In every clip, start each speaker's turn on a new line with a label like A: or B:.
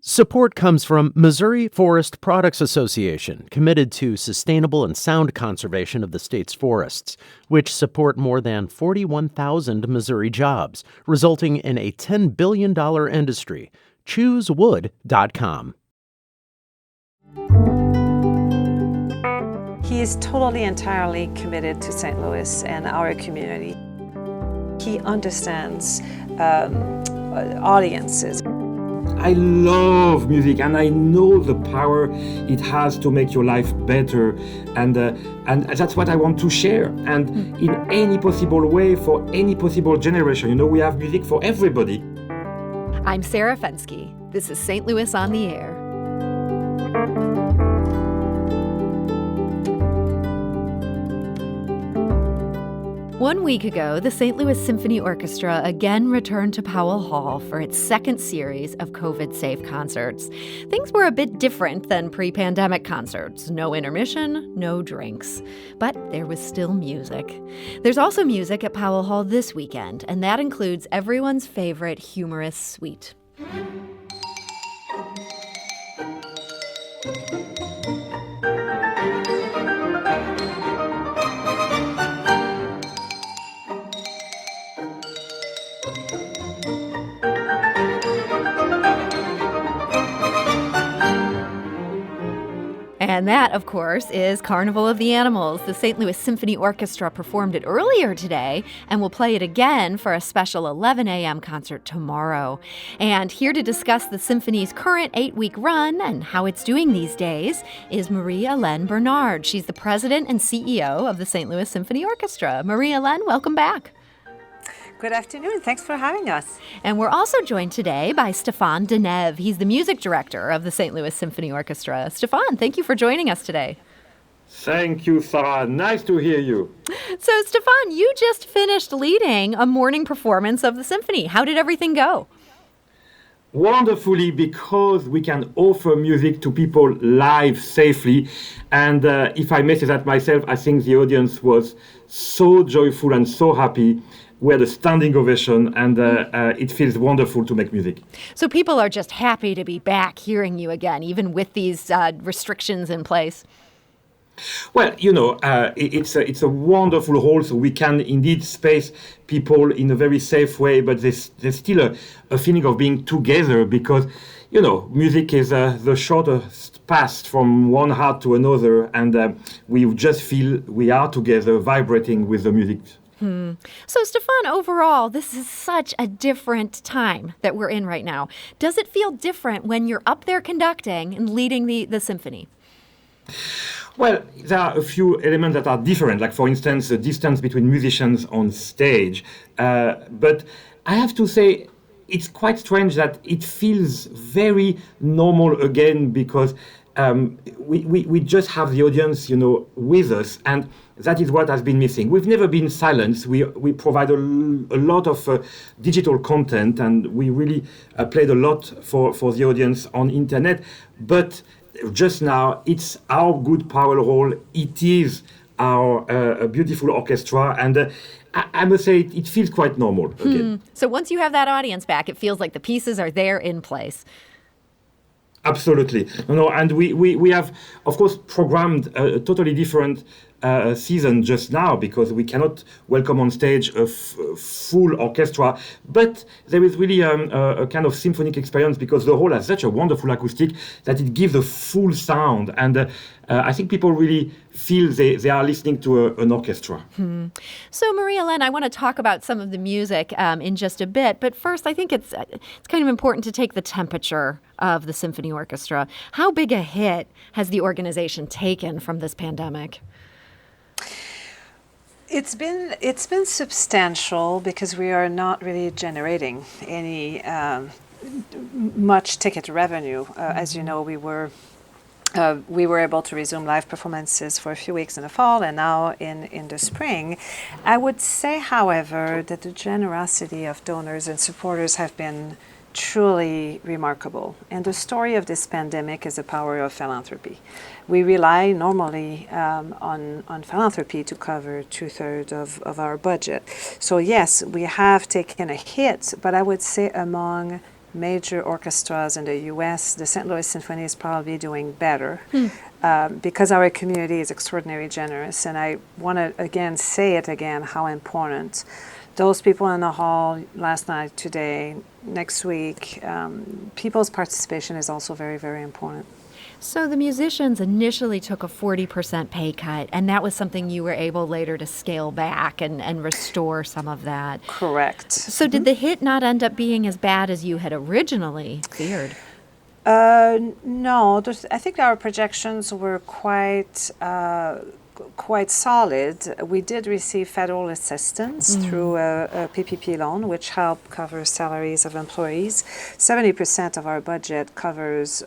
A: Support comes from Missouri Forest Products Association, committed to sustainable and sound conservation of the state's forests, which support more than 41,000 Missouri jobs, resulting in a $10 billion industry. ChooseWood.com.
B: He is totally, entirely committed to St. Louis and our community. He understands audiences.
C: I love music, and I know the power it has to make your life better, and that's what I want to share. And in any possible way, for any possible generation, we have music for everybody.
D: I'm Sarah Fensky. This is St. Louis on the Air. One week ago, the St. Louis Symphony Orchestra again returned to Powell Hall for its second series of COVID-safe concerts. Things were a bit different than pre-pandemic concerts. No intermission, no drinks. But there was still music. There's also music at Powell Hall this weekend, and that includes everyone's favorite humorous suite. And that, of course, is Carnival of the Animals. The St. Louis Symphony Orchestra performed it earlier today and will play it again for a special 11 a.m. concert tomorrow. And here to discuss the symphony's current 8-week run and how it's doing these days is Marie-Hélène Bernard. She's the president and CEO of the St. Louis Symphony Orchestra. Marie-Hélène, welcome back.
B: Good afternoon. Thanks for having us.
D: And we're also joined today by Stéphane Denève. He's the music director of the St. Louis Symphony Orchestra. Stéphane, thank you for joining us today.
C: Thank you, Sarah. Nice to hear you.
D: So, Stéphane, you just finished leading a morning performance of the symphony. How did everything go?
C: Wonderfully, because we can offer music to people live safely. And if I may say that myself, I think the audience was so joyful and so happy. We had a standing ovation, and it feels wonderful to make music.
D: So people are just happy to be back hearing you again, even with these restrictions in place.
C: Well, it's a wonderful hall, so we can indeed space people in a very safe way, but there's still a feeling of being together because, music is the shortest path from one heart to another, and we just feel we are together, vibrating with the music.
D: So, Stéphane, overall, this is such a different time that we're in right now. Does it feel different when you're up there conducting and leading the symphony?
C: Well, there are a few elements that are different, like, for instance, the distance between musicians on stage. But I have to say, it's quite strange that it feels very normal again because we just have the audience, with us, and that is what has been missing. We've never been silenced. We provide a lot of digital content, and we really played a lot for the audience on internet. But just now, it's our good Powell Hall. It is our beautiful orchestra, and I must say it feels quite normal again.
D: So once you have that audience back, it feels like the pieces are there in place.
C: Absolutely. And we have, of course, programmed a totally different season just now because we cannot welcome on stage a full orchestra. But there is really a kind of symphonic experience because the hall has such a wonderful acoustic that it gives a full sound. And I think people really feel they are listening to an orchestra.
D: So, Marie-Hélène, I want to talk about some of the music in just a bit. But first, I think it's kind of important to take the temperature of the symphony orchestra. How big a hit has the organization taken from this pandemic?
B: It's been substantial because we are not really generating any much ticket revenue. As you know, we were able to resume live performances for a few weeks in the fall and now in the spring. I would say, however, that the generosity of donors and supporters have been truly remarkable. And the story of this pandemic is the power of philanthropy. We rely normally on philanthropy to cover 2/3 of our budget. So yes, we have taken a hit, but I would say among major orchestras in the U.S., the St. Louis Symphony is probably doing better because our community is extraordinarily generous. And I want to again say it again, how important those people in the hall last night, today, next week, people's participation is also very, very important.
D: So the musicians initially took a 40% pay cut, and that was something you were able later to scale back and restore some of that.
B: Correct.
D: So did the hit not end up being as bad as you had originally feared?
B: No, I think our projections were quite solid. We did receive federal assistance through a PPP loan, which helped cover salaries of employees. 70% of our budget covers,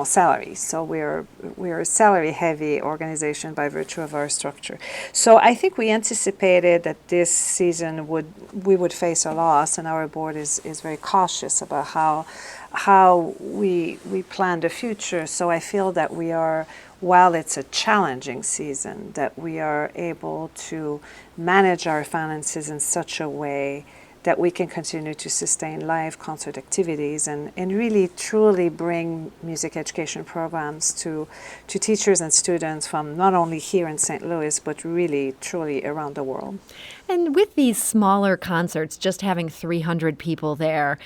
B: salaries. So we're a salary-heavy organization by virtue of our structure. So I think we anticipated that this season we would face a loss, and our board is very cautious about how we plan the future. So I feel that we are, while it's a challenging season, that we are able to manage our finances in such a way that we can continue to sustain live concert activities and really truly bring music education programs to teachers and students from not only here in St. Louis, but really truly around the world.
D: And with these smaller concerts, just having 300 people there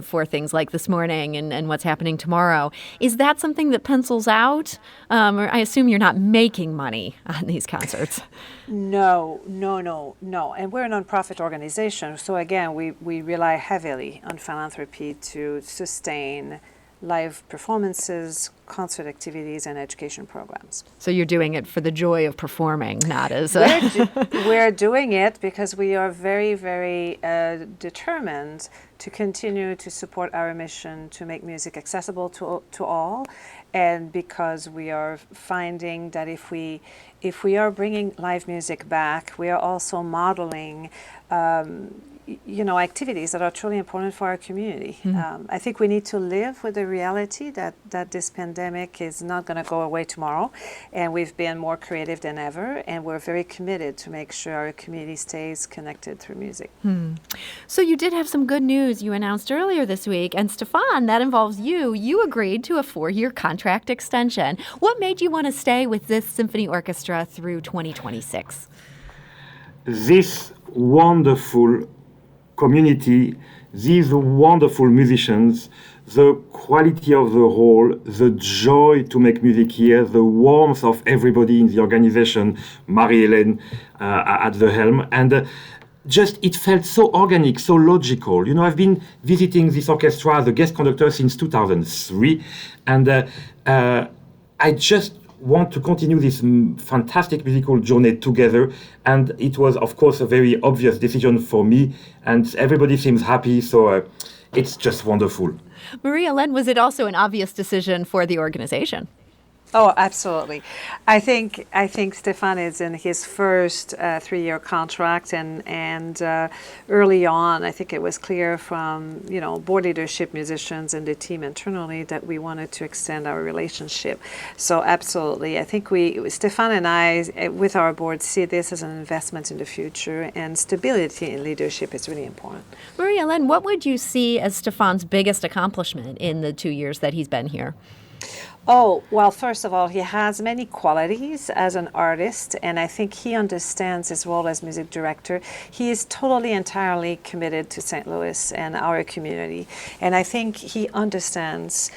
D: for things like this morning and what's happening tomorrow, is that something that pencils out? Or I assume you're not making money on these concerts.
B: No. And we're a nonprofit organization. So again, we rely heavily on philanthropy to sustain live performances, concert activities, and education programs.
D: So you're doing it for the joy of performing, not as
B: We're doing it because we are very, very determined to continue to support our mission to make music accessible to all, and because we are finding that if we are bringing live music back, we are also modeling activities that are truly important for our community. I think we need to live with the reality that this pandemic is not going to go away tomorrow, and we've been more creative than ever, and we're very committed to make sure our community stays connected through music.
D: So you did have some good news you announced earlier this week, and Stéphane, that involves you. You agreed to a 4-year contract extension. What made you want to stay with this symphony orchestra through 2026?
C: This wonderful community, these wonderful musicians, the quality of the hall, the joy to make music here, the warmth of everybody in the organization, Marie-Hélène at the helm, and just it felt so organic, so logical. I've been visiting this orchestra as a guest conductor since 2003, and I just want to continue this fantastic musical journey together, and it was, of course, a very obvious decision for me, and everybody seems happy, so it's just wonderful.
D: Marie-Hélène, was it also an obvious decision for the organization?
B: Oh, absolutely. I think Stéphane is in his first 3-year contract, and early on, I think it was clear from board leadership, musicians, and the team internally that we wanted to extend our relationship. So absolutely, I think Stéphane and I, with our board, see this as an investment in the future, and stability in leadership is really important.
D: Marie-Hélène, what would you see as Stéphane's biggest accomplishment in the 2 years that he's been here?
B: Oh, well, first of all, he has many qualities as an artist, and I think he understands his role as music director. He is totally, entirely committed to St. Louis and our community, and I think he understands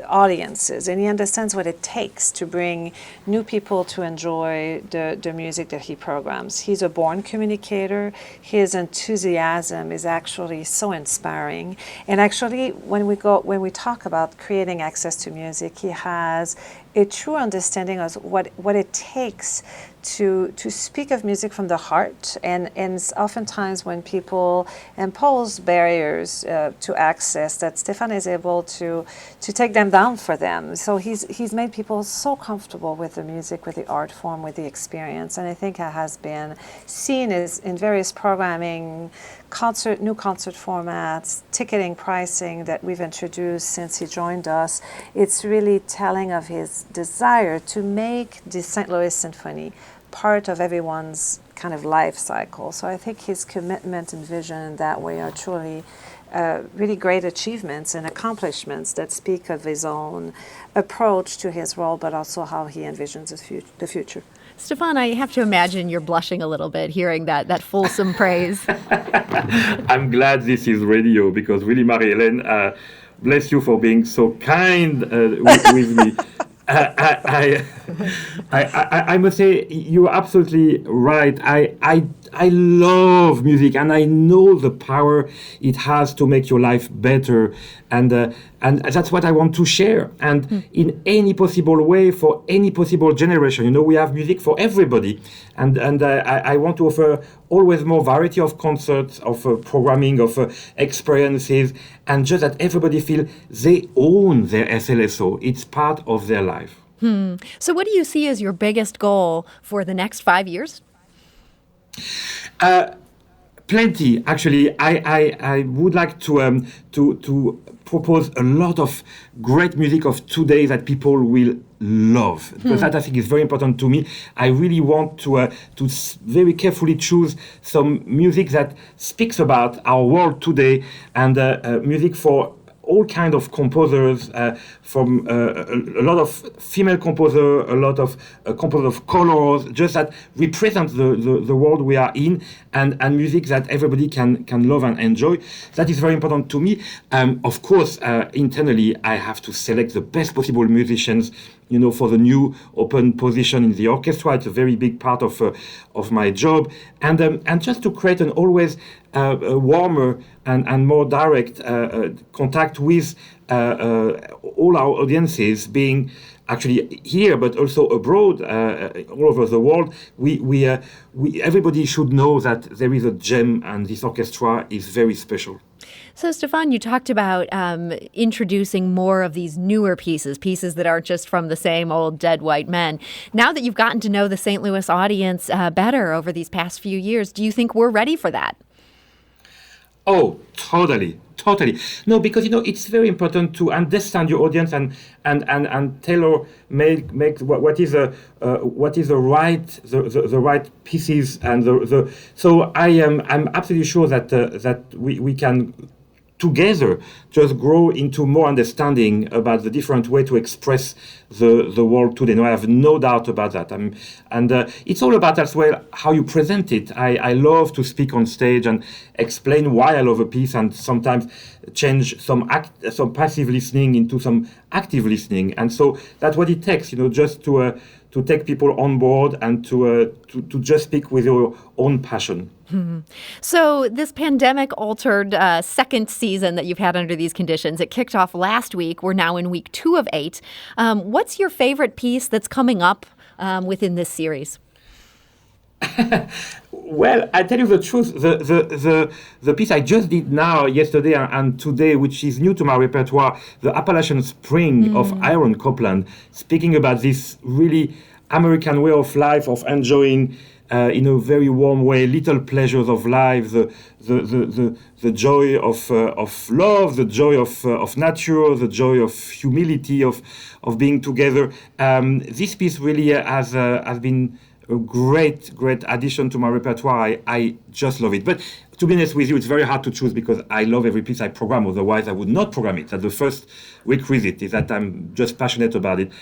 B: audiences, and he understands what it takes to bring new people to enjoy the music that he programs. He's a born communicator. His enthusiasm is actually so inspiring. And actually, when we talk about creating access to music, he has a true understanding of what it takes to speak of music from the heart, and oftentimes when people impose barriers to access, that Stéphane is able to take them down for them. So he's made people so comfortable with the music, with the art form, with the experience, and I think it has been seen as in various programming, new concert formats, ticketing, pricing that we've introduced since he joined us. It's really telling of his desire to make the St. Louis Symphony part of everyone's kind of life cycle. So I think his commitment and vision in that way are truly really great achievements and accomplishments that speak of his own approach to his role, but also how he envisions the future.
D: Stéphane, I have to imagine you're blushing a little bit hearing that fulsome praise.
C: I'm glad this is radio because really, Marie-Hélène, bless you for being so kind with me. I must say you're absolutely right. I love music, and I know the power it has to make your life better, and that's what I want to share. And in any possible way, for any possible generation, we have music for everybody, and I want to offer always more variety of concerts, of programming, of experiences, and just that everybody feel they own their SLSO. It's part of their life.
D: So what do you see as your biggest goal for the next 5 years?
C: Plenty, actually. I would like to propose a lot of great music of today that people will love, because that I think is very important to me. I really want to very carefully choose some music that speaks about our world today, and music for all kind of composers, from a lot of female composers, a lot of composers of colors, just that represent the world we are in, and music that everybody can love and enjoy. That is very important to me. Of course, internally, I have to select the best possible musicians, for the new open position in the orchestra. It's a very big part of my job, and just to create an always a warmer and more direct contact with all our audiences, being actually here but also abroad, all over the world. We everybody should know that there is a gem, and this orchestra is very special.
D: So, Stéphane, you talked about introducing more of these newer pieces that aren't just from the same old dead white men. Now that you've gotten to know the St. Louis audience better over these past few years, do you think we're ready for that?
C: Oh, totally. No, because it's very important to understand your audience and tailor make what is the right pieces, and so I'm absolutely sure that we can together just grow into more understanding about the different way to express the world today. No, I have no doubt about that. And it's all about as well how you present it. I love to speak on stage and explain why I love a piece, and sometimes change some passive listening into some active listening. And so that's what it takes, just to take people on board and to just speak with your own passion.
D: Mm-hmm. So this pandemic-altered second season that you've had under these conditions, it kicked off last week. We're now in week 2 of 8. What's your favorite piece that's coming up within this series?
C: Well, I tell you the truth, the piece I just did yesterday and today, which is new to my repertoire, the Appalachian Spring of Aaron Copland, speaking about this really American way of life, of enjoying in a very warm way little pleasures of life, the joy of love, the joy of nature, the joy of humility, of being together. This piece really has been a great addition to my repertoire. I just love it. But to be honest with you, it's very hard to choose because I love every piece I program. Otherwise, I would not program it. That's the first requisite, is that I'm just passionate about it.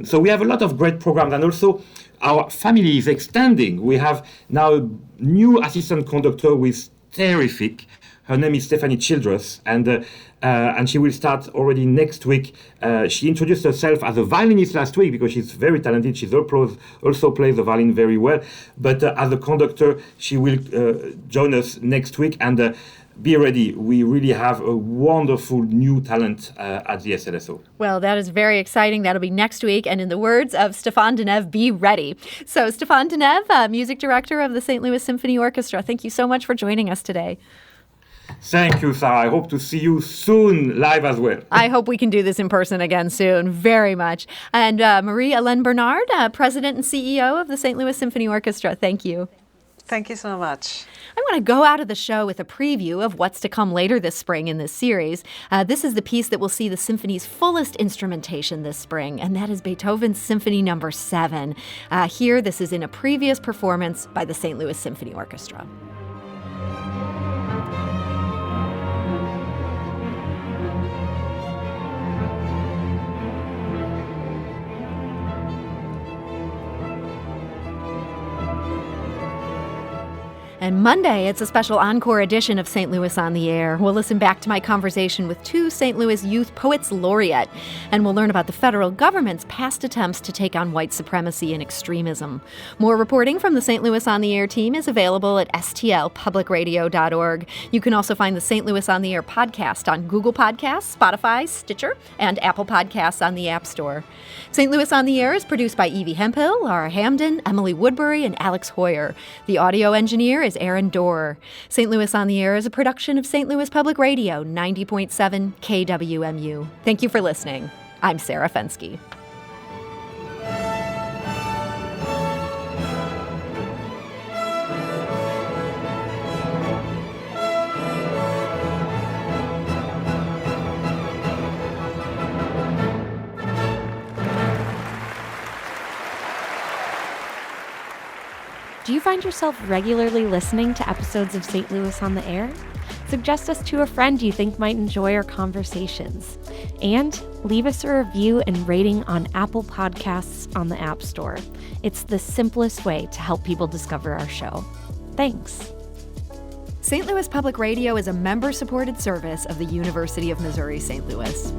C: So we have a lot of great programs, and also our family is extending. We have now a new assistant conductor who is terrific. Her name is Stephanie Childress, and she will start already next week. She introduced herself as a violinist last week because she's very talented. She also plays the violin very well. But as a conductor, she will join us next week. And be ready. We really have a wonderful new talent at the SLSO.
D: Well, that is very exciting. That'll be next week. And in the words of Stéphane Denève, be ready. So Stéphane Denève, music director of the St. Louis Symphony Orchestra, thank you so much for joining us today.
C: Thank you, Sarah. I hope to see you soon live as well.
D: I hope we can do this in person again soon, very much. And Marie-Hélène Bernard, President and CEO of the St. Louis Symphony Orchestra, thank you.
B: Thank you so much.
D: I want to go out of the show with a preview of what's to come later this spring in this series. This is the piece that will see the symphony's fullest instrumentation this spring, and that is Beethoven's Symphony No. 7. Here, this is in a previous performance by the St. Louis Symphony Orchestra. And Monday, it's a special encore edition of St. Louis on the Air. We'll listen back to my conversation with 2 St. Louis Youth Poets Laureate, and we'll learn about the federal government's past attempts to take on white supremacy and extremism. More reporting from the St. Louis on the Air team is available at stlpublicradio.org. You can also find the St. Louis on the Air podcast on Google Podcasts, Spotify, Stitcher, and Apple Podcasts on the App Store. St. Louis on the Air is produced by Evie Hemphill, Laura Hamden, Emily Woodbury, and Alex Hoyer. The audio engineer is Aaron Dorr. St. Louis on the Air is a production of St. Louis Public Radio, 90.7 KWMU. Thank you for listening. I'm Sarah Fensky.
E: Do you find yourself regularly listening to episodes of St. Louis on the Air? Suggest us to a friend you think might enjoy our conversations. And leave us a review and rating on Apple Podcasts on the App Store. It's the simplest way to help people discover our show. Thanks.
D: St. Louis Public Radio is a member-supported service of the University of Missouri St. Louis.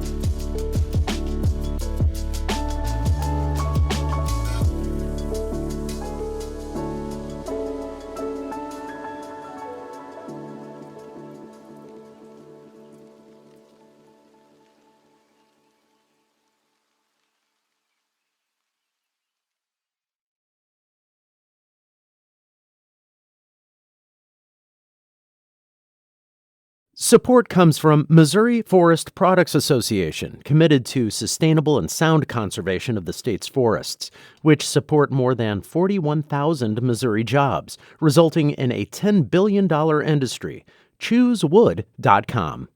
A: Support comes from Missouri Forest Products Association, committed to sustainable and sound conservation of the state's forests, which support more than 41,000 Missouri jobs, resulting in a $10 billion industry. ChooseWood.com.